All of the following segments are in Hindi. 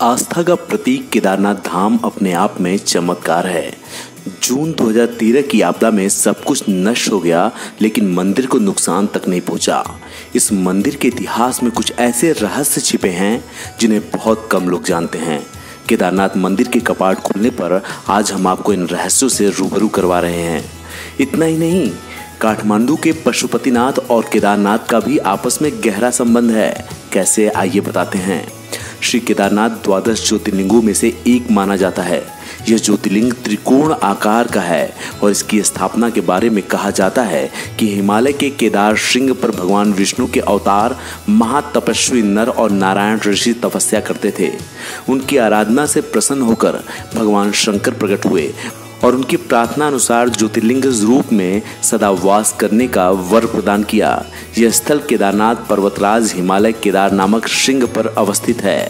आस्था का प्रतीक केदारनाथ धाम अपने आप में चमत्कार है। जून 2013 की आपदा में सब कुछ नष्ट हो गया, लेकिन मंदिर को नुकसान तक नहीं पहुंचा। इस मंदिर के इतिहास में कुछ ऐसे रहस्य छिपे हैं जिन्हें बहुत कम लोग जानते हैं। केदारनाथ मंदिर के कपाट खुलने पर आज हम आपको इन रहस्यों से रूबरू करवा रहे हैं। इतना ही नहीं, काठमांडू के पशुपतिनाथ और केदारनाथ का भी आपस में गहरा संबंध है। कैसे, आइए बताते हैं। श्री केदारनाथ द्वादश ज्योतिर्लिंगों में से एक माना जाता है। यह ज्योतिर्लिंग त्रिकोण आकार का है और इसकी स्थापना के बारे में कहा जाता है कि हिमालय के केदार श्रृंग पर भगवान विष्णु के अवतार महातपस्वी नर और नारायण ऋषि तपस्या करते थे। उनकी आराधना से प्रसन्न होकर भगवान शंकर प्रकट हुए और उनकी प्रार्थना अनुसार ज्योतिर्लिंग रूप में सदा वास करने का वर प्रदान किया। यह स्थल केदारनाथ पर्वतराज हिमालय केदार नामक श्रृंग पर अवस्थित है।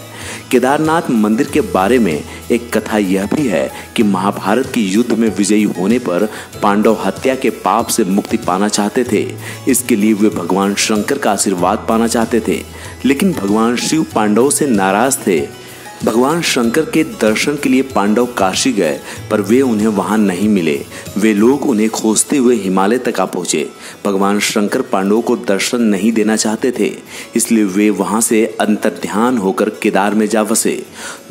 केदारनाथ मंदिर के बारे में एक कथा यह भी है कि महाभारत के युद्ध में विजयी होने पर पांडव हत्या के पाप से मुक्ति पाना चाहते थे। इसके लिए वे भगवान शंकर का आशीर्वाद पाना चाहते थे, लेकिन भगवान शिव पांडवों से नाराज थे। भगवान शंकर के दर्शन के लिए पांडव काशी गए, पर वे उन्हें वहां नहीं मिले। वे लोग उन्हें खोजते हुए हिमालय तक आ पहुंचे। भगवान शंकर पांडवों को दर्शन नहीं देना चाहते थे, इसलिए वे वहां से अंतर्ध्यान होकर केदार में जा बसे।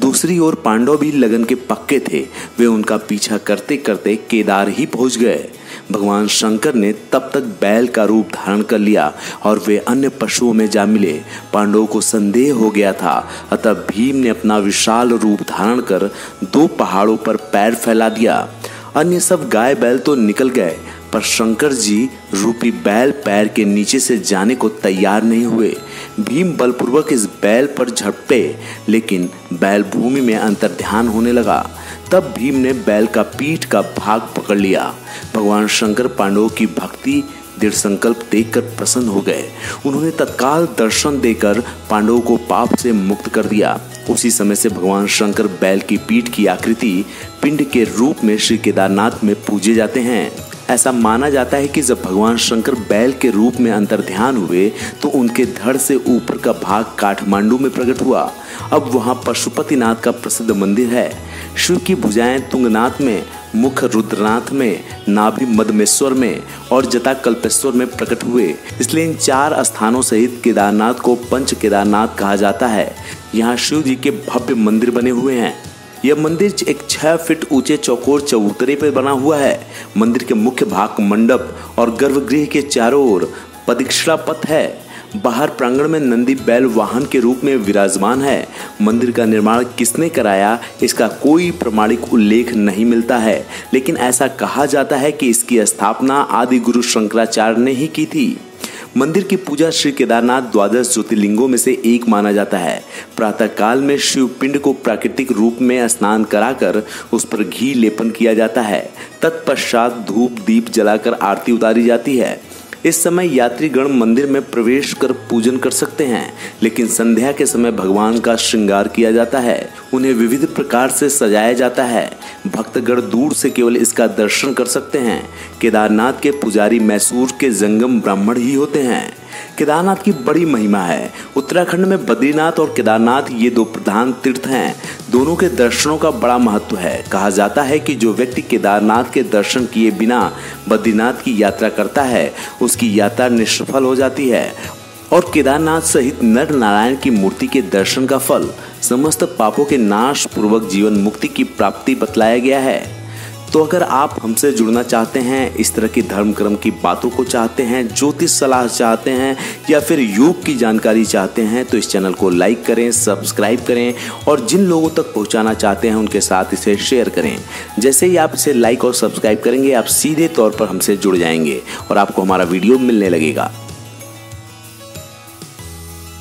दूसरी ओर पांडव भी लगन के पक्के थे। वे उनका पीछा करते करते केदार ही पहुंच गए। भगवान शंकर ने तब तक बैल का रूप धारण कर लिया और वे अन्य पशुओं में जा मिले। पांडवों को संदेह हो गया था, अतः भीम ने अपना विशाल रूप धारण कर दो पहाड़ों पर पैर फैला दिया। अन्य सब गाय बैल तो निकल गए, पर शंकर जी रूपी बैल पैर के नीचे से जाने को तैयार नहीं हुए। भीम बलपूर्वक इस बैल पर झपटे, लेकिन बैल भूमि में अंतर्ध्यान होने लगा। तब भीम ने बैल का पीठ का भाग पकड़ लिया। भगवान शंकर पांडवों की भक्ति दृढ़ संकल्प देखकर प्रसन्न हो गए। उन्होंने तत्काल दर्शन देकर पांडवों को पाप से मुक्त कर दिया। उसी समय से भगवान शंकर बैल की पीठ की आकृति पिंड के रूप में श्री केदारनाथ में पूजे जाते हैं। ऐसा माना जाता है कि जब भगवान शंकर बैल के रूप में अंतर्ध्यान हुए तो उनके धड़ से ऊपर का भाग काठमांडू में प्रकट हुआ। अब वहां पशुपतिनाथ का प्रसिद्ध मंदिर है। शिव की भुजाएं तुंगनाथ में, मुख रुद्रनाथ में, नाभि मदमेश्वर में और जटा कल्पेश्वर में प्रकट हुए। इसलिए इन चार स्थानों सहित केदारनाथ को पंच केदारनाथ कहा जाता है। यहाँ शिव जी के भव्य मंदिर बने हुए हैं। यह मंदिर एक 6 फीट ऊंचे चौकोर चबूतरे पर बना हुआ है। मंदिर के मुख्य भाग मंडप और गर्भगृह के चारों ओर पदक्षिणा पथ है। बाहर प्रांगण में नंदी बैल वाहन के रूप में विराजमान है। मंदिर का निर्माण किसने कराया, इसका कोई प्रमाणिक उल्लेख नहीं मिलता है, लेकिन ऐसा कहा जाता है कि इसकी स्थापना आदि गुरु शंकराचार्य ने ही की थी। मंदिर की पूजा श्री केदारनाथ द्वादश ज्योतिर्लिंगों में से एक माना जाता है। प्रातः काल में शिव पिंड को प्राकृतिक रूप में स्नान कराकर उस पर घी लेपन किया जाता है। तत्पश्चात धूप दीप जलाकर आरती उतारी जाती है। इस समय यात्रीगण मंदिर में प्रवेश कर पूजन कर सकते हैं, लेकिन संध्या के समय भगवान का श्रृंगार किया जाता है। उन्हें विविध प्रकार से सजाया जाता है। भक्तगण दूर से केवल इसका दर्शन कर सकते हैं। केदारनाथ के पुजारी मैसूर के जंगम ब्राह्मण ही होते हैं। केदारनाथ की बड़ी महिमा है। उत्तराखंड में बद्रीनाथ और केदारनाथ ये दो प्रधान तीर्थ हैं। दोनों के दर्शनों का बड़ा महत्व है। कहा जाता है कि जो व्यक्ति केदारनाथ के दर्शन किए बिना बद्रीनाथ की यात्रा करता है, उसकी यात्रा निष्फल हो जाती है। और केदारनाथ सहित नर नारायण की मूर्ति के दर्शन का फल समस्त पापों के नाश पूर्वक जीवन मुक्ति की प्राप्ति बतलाया गया है। तो अगर आप हमसे जुड़ना चाहते हैं, इस तरह की धर्म कर्म की बातों को चाहते हैं, ज्योतिष सलाह चाहते हैं या फिर योग की जानकारी चाहते हैं, तो इस चैनल को लाइक करें, सब्सक्राइब करें और जिन लोगों तक पहुंचाना चाहते हैं उनके साथ इसे शेयर करें। जैसे ही आप इसे लाइक और सब्सक्राइब करेंगे, आप सीधे तौर पर हमसे जुड़ जाएंगे और आपको हमारा वीडियो मिलने लगेगा।